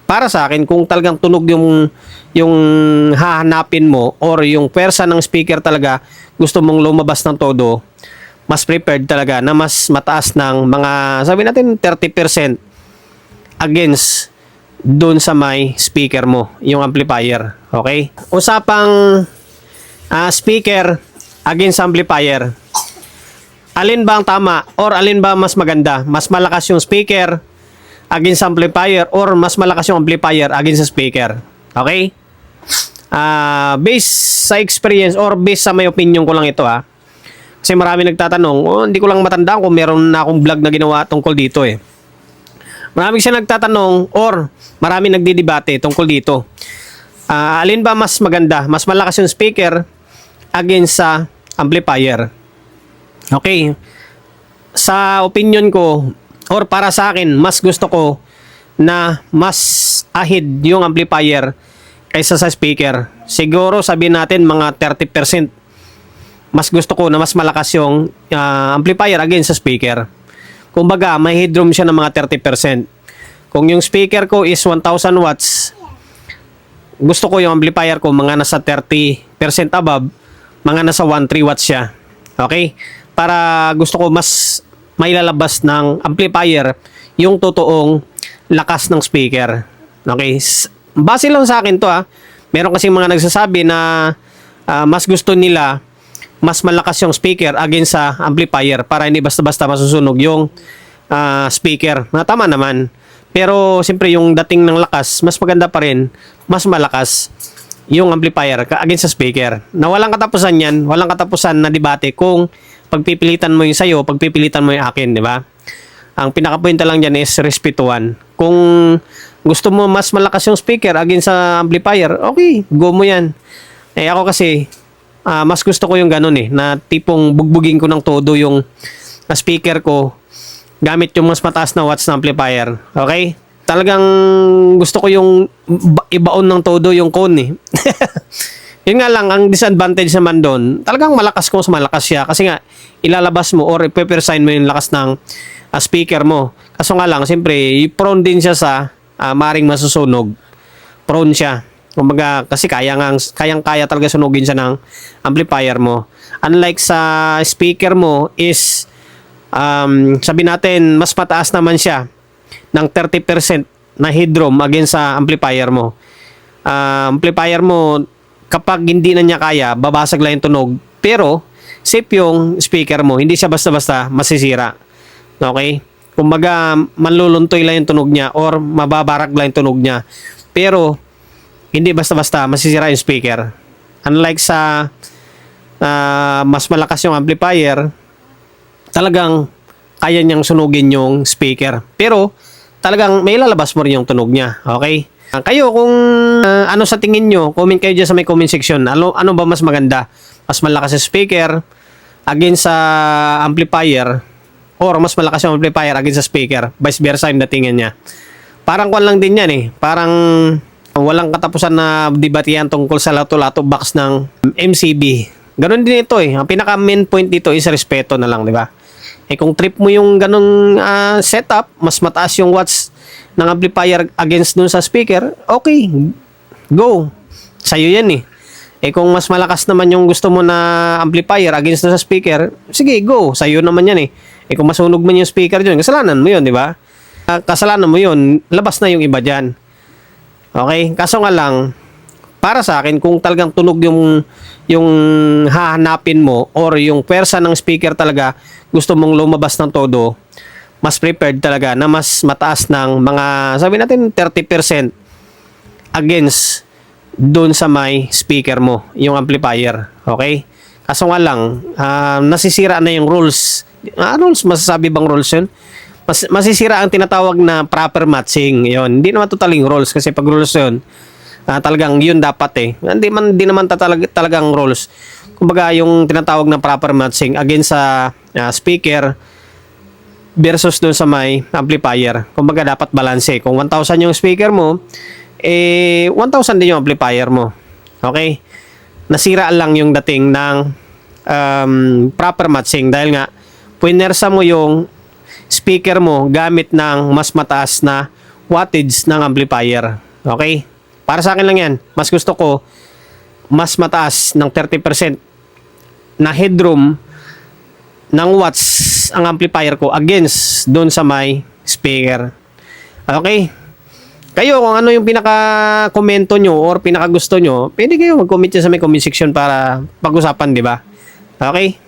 para sa akin, kung talagang tunog yung hahanapin mo or yung pwersa ng speaker talaga gusto mong lumabas ng todo, mas prepared talaga na mas mataas ng mga, sabi natin, 30% against doon sa may speaker mo, yung amplifier. Okay? Usapang speaker against amplifier. Alin ba ang tama or alin ba mas maganda? Mas malakas yung speaker against amplifier or mas malakas yung amplifier against sa speaker? Okay? Based sa experience or based sa may opinion ko lang ito Kasi marami nagtatanong, hindi ko lang matandaan kung meron na akong vlog na ginawa tungkol dito Marami siya nagtatanong or marami nagdidebate tungkol dito. Alin ba mas maganda? Mas malakas yung speaker against sa amplifier. Okay. Sa opinion ko or para sa akin, mas gusto ko na mas ahid yung amplifier kaysa sa speaker. Siguro sabihin natin mga 30%. Mas gusto ko na mas malakas yung amplifier against sa speaker. Kumbaga, may headroom siya ng mga 30%. Kung yung speaker ko is 1,000 watts, gusto ko yung amplifier ko mga nasa 30% above, mga nasa 1,3 watts siya. Okay? Para gusto ko mas may lalabas ng amplifier yung totoong lakas ng speaker. Okay? Base lang sa akin to Meron kasing mga nagsasabi na mas gusto nila mas malakas yung speaker against sa amplifier para hindi basta-basta masusunog yung speaker. Tama naman. Pero siyempre yung dating ng lakas, mas maganda pa rin, mas malakas yung amplifier against sa speaker. Na walang katapusan yan, walang katapusan na debate kung pagpipilitan mo yung sayo, pagpipilitan mo yung akin, di ba? Ang pinaka-point lang dyan is respetuhan. Kung gusto mo mas malakas yung speaker against sa amplifier, okay, go mo yan. Ako kasi, mas gusto ko yung ganun na tipong bugbugin ko ng todo yung speaker ko gamit yung mas mataas na watts na amplifier. Okay? Talagang gusto ko yung ibaon ng todo yung cone Yun nga lang, ang disadvantage naman doon, talagang malakas ko, malakas siya. Kasi nga, ilalabas mo or ipepersign mo yung lakas ng speaker mo. Kaso nga lang, siyempre, prone din siya sa maring masusunog. Prone siya. Kumbaga, kasi kayang-kaya talaga sunugin siya ng amplifier mo. Unlike sa speaker mo is, sabi natin, mas mataas naman siya ng 30% na headroom against sa amplifier mo. Amplifier mo, kapag hindi na niya kaya, babasag lang yung tunog. Pero, safe yung speaker mo. Hindi siya basta-basta masisira. Okay? Kumbaga, manluluntoy lang yung tunog niya or mababarag lang yung tunog niya. Pero, hindi basta-basta masisira yung speaker. Unlike sa mas malakas yung amplifier, talagang kaya niyang sunugin yung speaker. Pero, talagang may lalabas mo rin yung tunog niya. Okay? Kayo, kung ano sa tingin nyo, comment kayo dyan sa may comment section. Ano ba mas maganda? Mas malakas yung speaker against sa amplifier or mas malakas yung amplifier against sa speaker? Vice versa yung datingan niya. Parang kwan lang din yan Parang walang katapusan na debate yan tungkol sa lato-lato box ng MCB. Ganon din ito Ang pinaka main point dito is respeto na lang, di ba? Kung trip mo yung ganong setup, mas mataas yung watts ng amplifier against dun sa speaker, okay, go. Sa'yo yan kung mas malakas naman yung gusto mo na amplifier against dun sa speaker, sige, go. Sa'yo naman yan kung masunog man yung speaker dyan, kasalanan mo yun, di ba? Kasalanan mo yun, labas na yung iba dyan. Okay? Kaso nga lang, para sa akin, kung talagang tunog yung hahanapin mo or yung pwersa ng speaker talaga gusto mong lumabas ng todo, mas prepared talaga na mas mataas ng mga, sabi natin, 30% against doon sa may speaker mo, yung amplifier. Okay? Kaso nga lang, nasisira na yung rules. Rules, masasabi bang rules yun? Masisira ang tinatawag na proper matching. Yun. Hindi naman totaling rules kasi pag rules yun, talagang yun dapat Hindi naman talagang rules. Kumbaga yung tinatawag na proper matching against sa speaker versus doon sa may amplifier. Kumbaga dapat balance Kung 1,000 yung speaker mo, 1,000 din yung amplifier mo. Okay? Nasira lang yung dating ng proper matching dahil nga puinersa mo yung speaker mo gamit ng mas mataas na wattage ng amplifier. Okay? Para sa akin lang yan. Mas gusto ko, mas mataas ng 30% na headroom ng watts ang amplifier ko against doon sa may speaker. Okay? Kayo, kung ano yung pinaka-komento nyo or pinaka-gusto nyo, pwede kayo mag-comment dyan sa may comment section para pag-usapan, di ba? Okay?